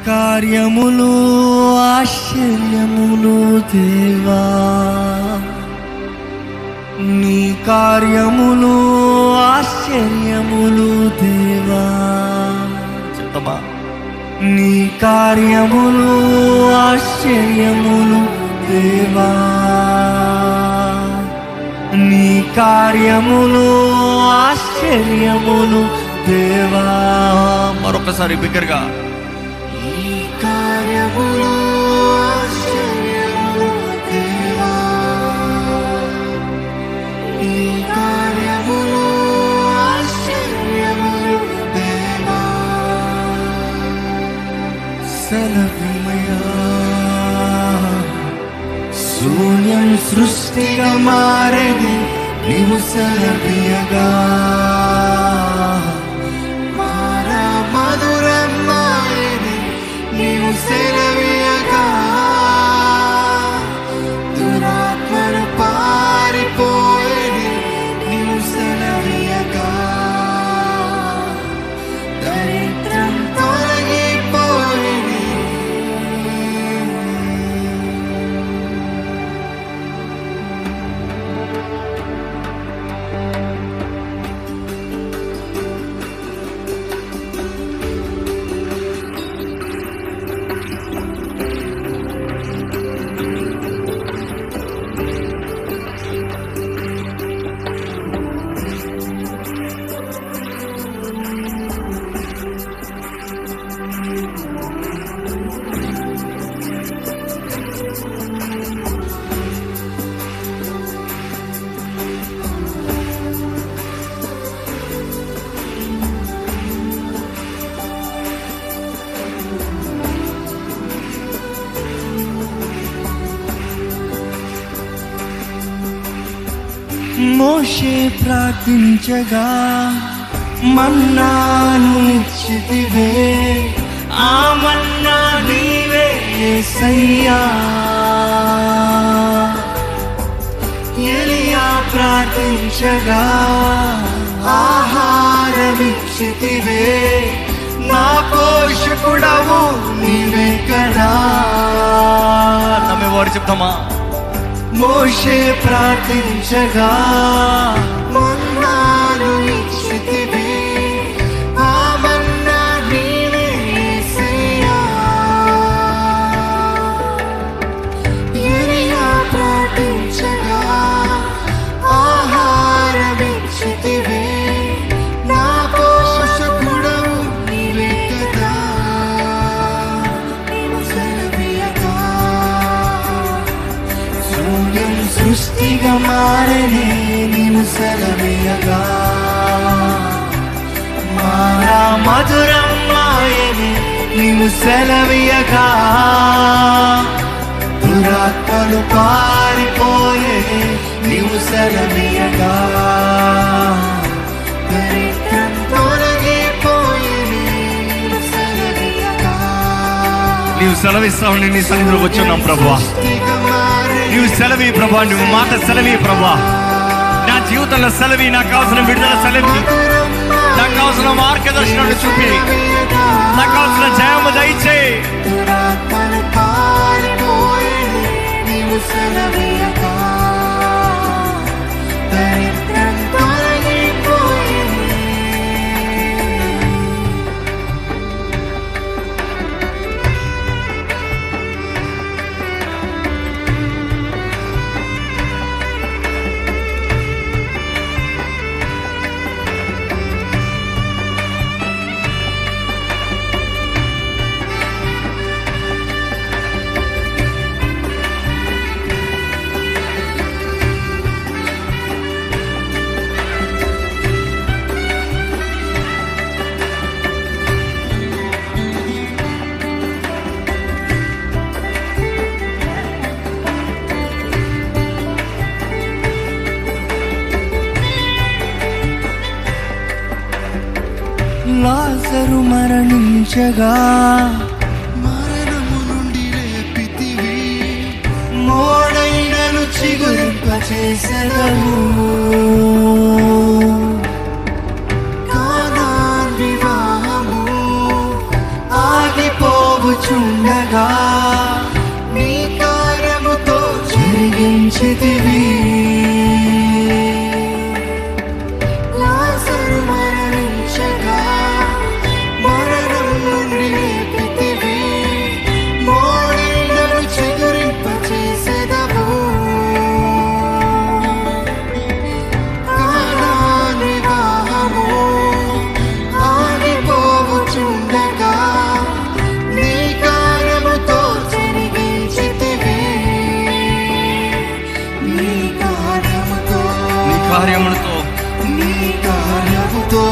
కార్యములు ఆశ్చర్యములు దేవా, నీ కార్యములు ఆశ్చర్యములు దేవా. చెప్తామా? నీ కార్యములు ఆశ్చర్యములు దేవా, నీ కార్యములు ఆశ్చర్యములు దేవా. మరొకసారి బిగ్గరగా, నీ కార్యములు ఆశ్చర్యములు దేవా, నీ కార్యములు ఆశ్చర్యములు దేవా. సెలవిమయా, శూన్యం సృష్టిగా మారేది నీవు సెలవియగా, మారా మధురం మారేది నీవు సెలవియగా. దురాత్మను పారిపోయేది నీవు సెలవియగా, దరిద్రం తొలగిపోయేది. మోషే ప్రార్థించగా మన్నాను ఇచ్చితివే, ఆ మన్నా నీవే యేసయ్యా. ఎలియా ప్రార్థించగా ఆహారమిచ్చితివే, నా పోషకుడవు నీవే కదా. నమ్మేవారు చెప్తామా? మోషే ప్రార్థించగా మన్నాను ఇచ్చితివే, ఆ మన్నా నీవే యేసయ్యా. ఎలియా ప్రార్థించగా ఆహారమిచ్చితివే, నా పోషకుడవు నీవే కదా. శూన్యం సృష్టిగా మారని నీవు సెలవియగా, మారా మధురం మాయని నీవు సెలవియగా. దురాత్మలు పారిపోయే నీవు సెలవియగా, దరిద్రం తొలగిపోయే నీవు సెలవియగా. నీవు సెలవిస్తావు, నీ సన్నిధిలోకి వచ్చున్నాం ప్రభువా. నీవు సెలవి ప్రభా, నువ్వు మాట సెలవి ప్రభా. నా జీవితంలో సెలవి, నాకు కావాల్సిన విడుదల సెలవి, నాకు కావాల్సిన మార్గదర్శనాన్ని చూపి, నాకు కావాల్సిన జయము దయచేయి. లాజరు మరణించగా మరణము నుండి లేపితివి, మోడైనను చిగురింపచేసెదవు. కానాన్ వివాహము ఆగిపోవు జరిగించగా నీ కార్యముతో జరిగించితివి. లాజరు మరణించగా మరణం నుండి లేపితివి. మోడేళ్లను చిగురింపచేసెదవు. కానాను వివాహము ఆగిపోవుచుండగా నీ కార్యముతో జరిగించితివి. నీ కార్యముతో నీ కార్యముతో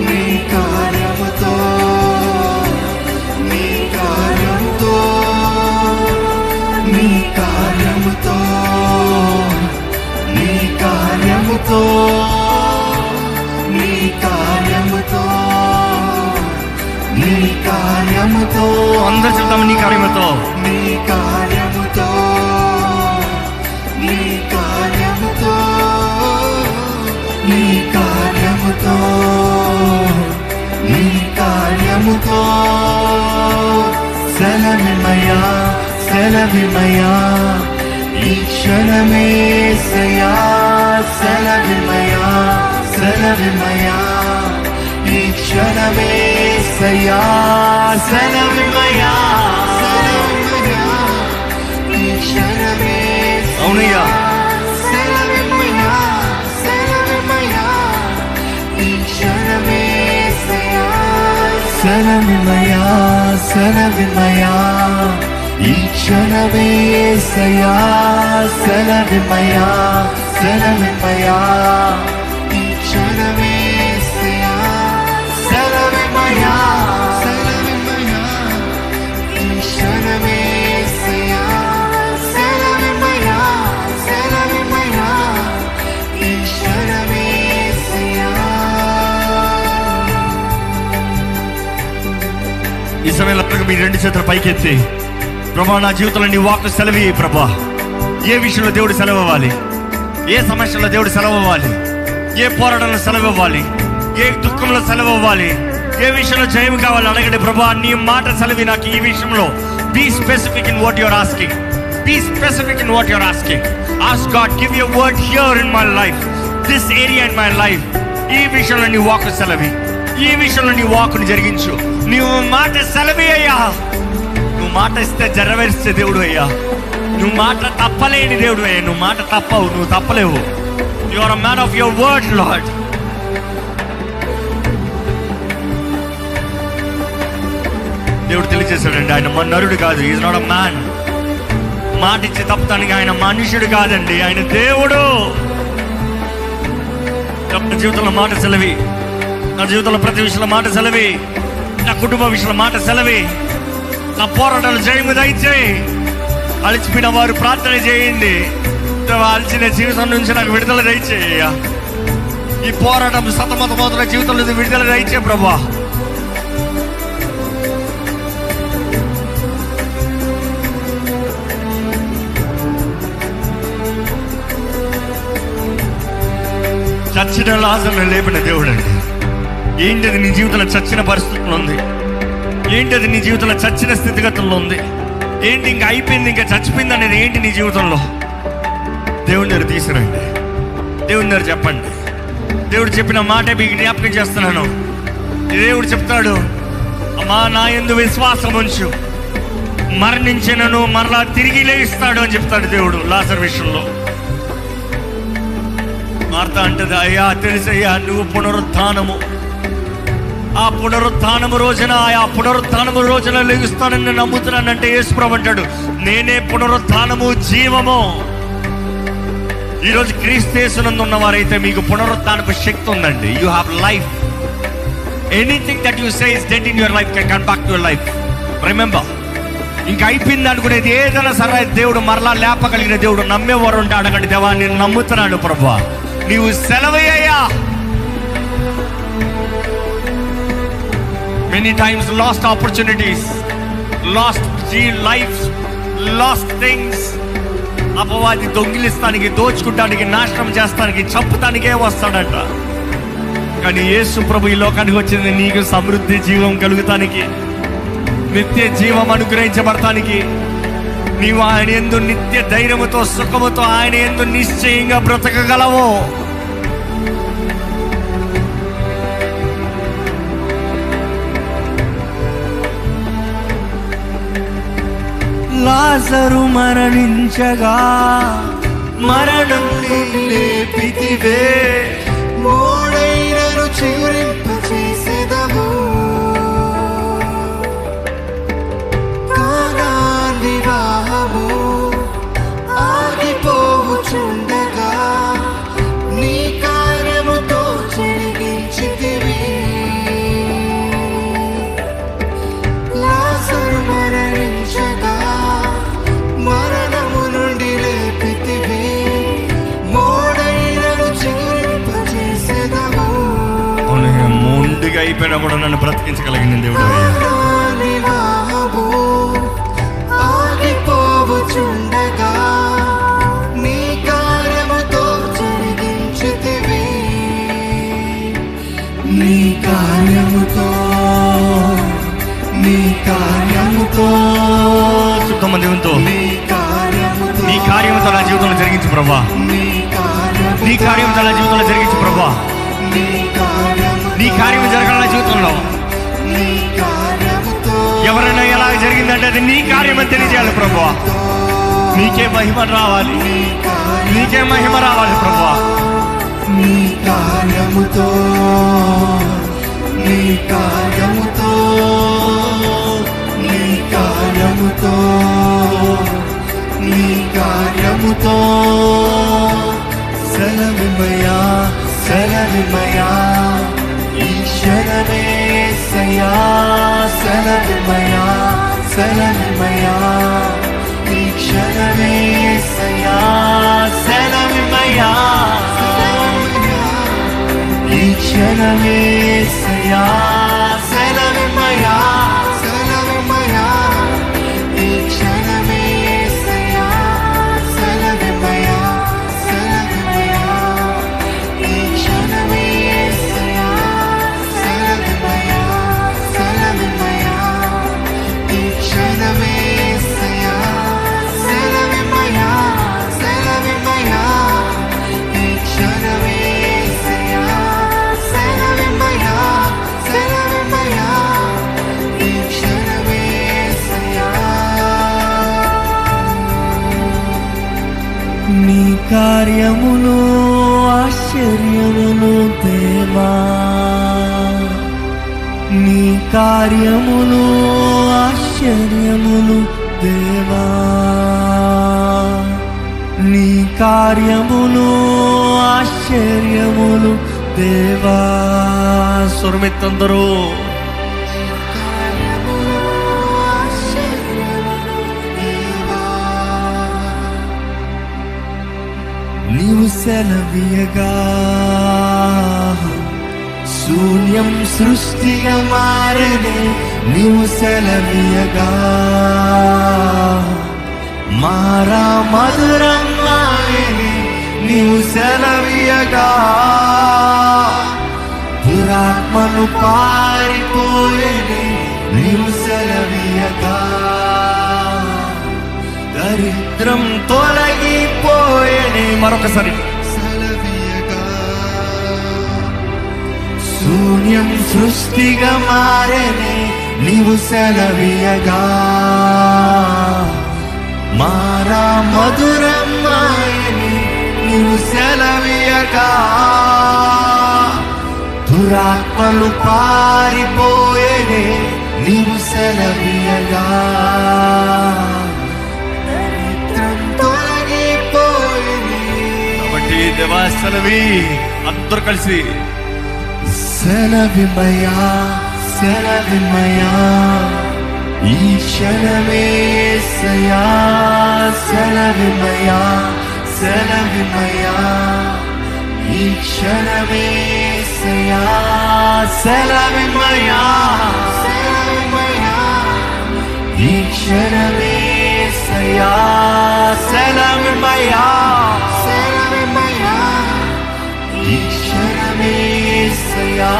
నీ కార్యముతో నీ కార్యముతో నీ కార్యముతో నీ కార్యముతో నీ కార్యముతో నీ కార్యముతో నీ కార్యముతో అందరూ చెప్తాం. నీ కార్యముతో నీ కార్యముతో నీ కార్యముతో నీ కార్యముతో నీ కార్యముతో సెలవిమయా సెలవిమయా ఈ క్షణమే యేసయ్యా. సెలవిమయా సెలవిమయా ఈ క్షణమే యేసయ్యా. సెలవిమయా సెలవిమయా ఈ క్షణమే అవునయ్యా. సెలవిమయా సెలవిమయా ఈ క్షణమే యేసయ్యా. సెలవిమయా సెలవిమయా ఈ క్షణమే యేసయ్యా. సెలవిమయా సెలవిమయా ఈ క్షణమే యేసయ్యా. సెలవిమయా సెలవిమయా ఈ క్షణమే యేసయ్యా. సెలవిమయా సెలవిమయా ఈ క్షణమే యేసయ్యా. ఈ సమయంలో మీ రెండు చేతుల పైకెత్తి, ప్రభా నా జీవితంలో నీ వాక్కు సెలవి. ప్రభా ఏ విషయంలో దేవుడు సెలవు ఇవ్వాలి, ఏ సమస్యలో దేవుడు సెలవు ఇవ్వాలి, ఏ పోరాటంలో సెలవు ఇవ్వాలి, ఏ దుఃఖంలో సెలవు ఇవ్వాలి, ఏ విషయంలో జయం కావాలి అడగండి. ప్రభా నీ మాట సెలవి నాకు ఈ విషయంలో. Be specific in what you're asking. Be specific in what you're asking. Ask God give your word here in my life, this area in my life. ఈ విషయంలో నీ వాక్కు సెలవి, ఈ విషయంలో నీ వాక్కుని జరిగించు. నువ్వు మాట సెలవి అయ్యా. నువ్వు మాట ఇస్తే జరవేస్తే దేవుడు అయ్యా. నువ్వు మాట తప్పలేని దేవుడు అయ్యా. నువ్వు మాట తప్పవు, నువ్వు తప్పలేవు. You are a man of your word lord. దేవుడు తెలియజేశాడండి, ఆయన నరుడు కాదు. Is not a man. మాట ఇచ్చి తప్పుతానికి ఆయన మనుషుడు కాదండి, ఆయన దేవుడు. నా జీవితంలో మాట సెలవి, నా జీవితంలో ప్రతి విషయంలో మాట సెలవి, నా కుటుంబ విషయంలో మాట సెలవి, నా పోరాటాలు జయము దయచేయి. అలిచిపోయిన వారు ప్రార్థన చేయండి. అలిచిన జీవితం నుంచి నాకు విడుదల దయచేయ. ఈ పోరాటం సతమతమవుతున్న జీవితంలో విడుదల దయచే ప్రభా. చచ్చిన లాజరును లేపిన దేవుడు అండి. ఏంటది నీ జీవితంలో చచ్చిన పరిస్థితుల్లో ఉంది? ఏంటది నీ జీవితంలో చచ్చిన స్థితిగతుల్లో ఉంది? ఏంటి ఇంకా అయిపోయింది, ఇంకా చచ్చిపోయింది అనేది ఏంటి నీ జీవితంలో? దేవుని దగ్గర తీసుకురండి, దేవుని దగ్గర చెప్పండి. దేవుడు చెప్పిన మాట మీకు జ్ఞాపకం చేస్తున్నాను. దేవుడు చెప్తాడు, అమ్మా నా యందు విశ్వాసం ఉంచు, మరణించినను మరలా తిరిగి లేస్తాడు అని చెప్తాడు దేవుడు లాజరు విషయంలో. మార్త అంటది, అయ్యా తెలుసయ్యా నువ్వు పునరుత్థానము, ఆ పునరుత్థానము రోజున లెగుస్తానని నేను నమ్ముతున్నానంటే యేసుప్రభు అంటాడు, నేనే పునరుత్థానము జీవము. ఈరోజు క్రీస్తు యేసునందు ఉన్నవారైతే మీకు పునరుత్థానపు శక్తి ఉందండి. You have life. Anything that you say is dead in your life can come back to your life. Remember, ఇంకా అయిపోయింది అనుకునేది ఏదైనా సరే దేవుడు మరలా లేపగలిగిన దేవుడు. నమ్మేవారు ఉంటే అడగండి, దేవా నేను నమ్ముతున్నాను ప్రభువా, నీవు సెలవయ్యా. Many times lost opportunities, lost lives, lost things. అపవాది దొంగిలిస్తానికి, దోచుకుంటానికి, నాశనం చేస్తానికి, చంపుతానికే వస్తాడంట. కానీ యేసు ప్రభు ఈ లోకానికి వచ్చింది నీకు సమృద్ధి జీవం కలుగుతానికి, నిత్య జీవం అనుగ్రహించబడటానికి నీవు ఆయన యందు నిత్య ధైర్యముతో సుఖముతో ఆయన యందు నిశ్చయంగా బ్రతకగలవు. లాజరు మరణించగా మరణం లేపితివే, మోడైనను చిగురింపచేసెదము. కానా వివాహము ఆగిపోవుచుండగా నీ కార్యముతో చెరిగించితివి. లాజరు మరణించగా మరణము నుండి లేపితివి, మోడైనను చిగురింపచేసెదము. మొండిగా అయిపోయినప్పుడు నన్ను బ్రతికించగలిగిన దేవుడు వివాహము ఆగిపోవుచుండగా నీ కార్యముతో జరిగించితివి. నీ కార్యముతో శుద్ధమ దేవునితో నీ కార్యముతో నా జీవితంలో జరిగించు ప్రభా. నీ కార్యముతో నా జీవితంలో జరిగించు ప్రభా. నీ కార్యం జరగాలి నా జీవితంలో. ఎవరైనా ఎలా జరిగిందంటే అది నీ కార్యం అని తెలియజేయాలి ప్రభువా. నీకే మహిమ రావాలి, నీకే మహిమ రావాలి ప్రభువా. నీ కార్యముతో నీ కార్యముతో నీ కార్యముతో నీ కార్యముతో సెలవిమయా సెలవిమయా ఈశ్వరనే సయా సెలవిమయా సెలవిమయా ఈశ్వరనే సయా సెలవిమయా ఈశ్వరనే సయా సెలవిమయా సెలవిమయా ఈశ్వరనే సయా సెలవిమయా సెలవిమయా ఈశ్వరనే సయా సెలవిమయా సెలవిమయా ఈశ్వరనే సయా సెలవిమయా సెలవిమయా ఈశ్వరనే సయా సెలవిమయా సెలవిమయా ఈశ్వరనే సయా. నీ కార్యములు ఆశ్చర్యములు దేవా, నీ కార్యములు ఆశ్చర్యములు దేవా, నీ కార్యములు ఆశ్చర్యములు దేవా. స్వరమెత్తందరూ నీవు సెలవీయగా శూన్యం సృష్టిగా మారనే, నీవు సెలవీయగా మారా మధురం మారనే, నీవు సెలవీయగా దురాత్మను పారిపోయేనే, నీవు సెలవీయగా దరిద్రం తొలగిపోయేనే. మరొకసారి సెలవీయగా శూన్యం సృష్టిగా మారేనే, నీవు సెలవీయగా మారా మధురం మాయనే, నీవు సెలవీయగా దురాత్మలు పారిపోయేనే, నీవు సెలవీయగా దరిద్రం తొలగిపోయేనే. కాబట్టి దేవా సెలవి అందరూ కలిసి సెలవిమయా సెలవిమయా ఈ క్షణమే సయా సెలవిమయా సెలవిమయా ఈ క్షణమే సయా సెలవిమయా సెలవిమయా ఈ క్షణమే సయా సెలవిమయా సెలవిమయా ఈ క్షణమే సయా